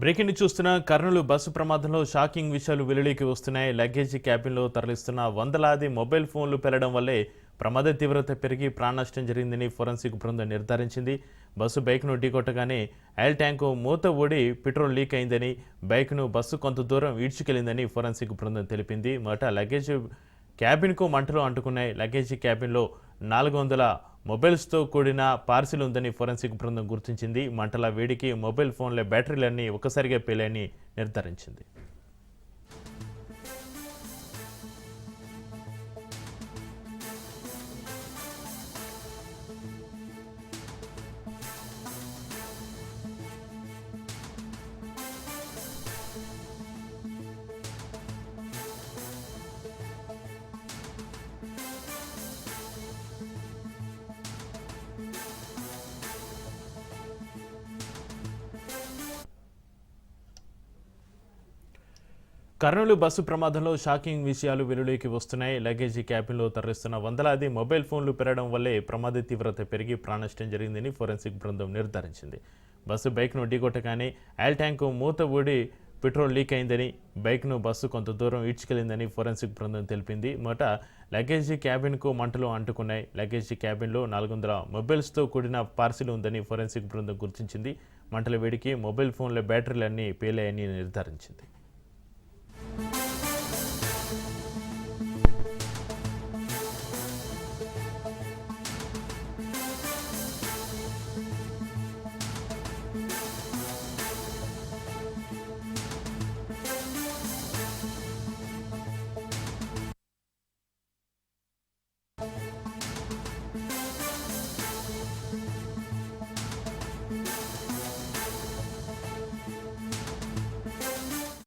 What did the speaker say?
Breaking చూస్తున్న Kurnool bus ప్రమాదంలో shocking విషయాలు వెలుగులోకి వస్తున్నాయి. లగేజీ క్యాబిన్లో తరలిస్తున్న వందలాది మొబైల్ ఫోన్లు పెరగడం వల్లే ప్రమాద తీవ్రత పెరిగి ప్రాణనష్టం జరిగిందని ఫోరెన్సిక్ బృందం నిర్ధారించింది. బస్సు బైక్ను ఢీకొట్టగానే ఆయిల్ ట్యాంకు మూత ఊడి పెట్రోల్ లీక్ అయిందని, బైక్ను బస్సు కొంత దూరం ఈడ్చుకెళ్లిందని ఫోరెన్సిక్ బృందం తెలిపింది. మొదట లగేజీ క్యాబిన్కు మంటలు అంటుకున్నాయి. లగేజీ క్యాబిన్లో 400 మొబైల్స్తో కూడిన పార్సిల్ ఉందని ఫోరెన్సిక్ బృందం గుర్తించింది. మంటల వేడికి మొబైల్ ఫోన్ల బ్యాటరీలన్నీ ఒక్కసారిగా పేలాయని నిర్ధారించింది. కర్నూలు బస్సు ప్రమాదంలో షాకింగ్ విషయాలు వెలుగులోకి వస్తున్నాయి. లగేజీ క్యాబిన్లో తరలిస్తున్న వందలాది మొబైల్ ఫోన్లు పెరగడం వల్లే ప్రమాద తీవ్రత పెరిగి ప్రాణనష్టం జరిగిందని ఫోరెన్సిక్ బృందం నిర్ధారించింది. బస్సు బైక్ను ఢీకొట్టగానే ఆయిల్ ట్యాంకు మూత ఊడి పెట్రోల్ లీక్ అయిందని, బైక్ను బస్సు కొంత దూరం ఈడ్చుకెళ్లిందని ఫోరెన్సిక్ బృందం తెలిపింది. మొదట లగేజీ క్యాబిన్కు మంటలు అంటుకున్నాయి. లగేజీ క్యాబిన్లో 400 మొబైల్స్తో కూడిన పార్సిల్ ఉందని ఫోరెన్సిక్ బృందం గుర్తించింది. మంటల వేడికి మొబైల్ ఫోన్ల బ్యాటరీలన్నీ పేలాయని నిర్ధారించింది.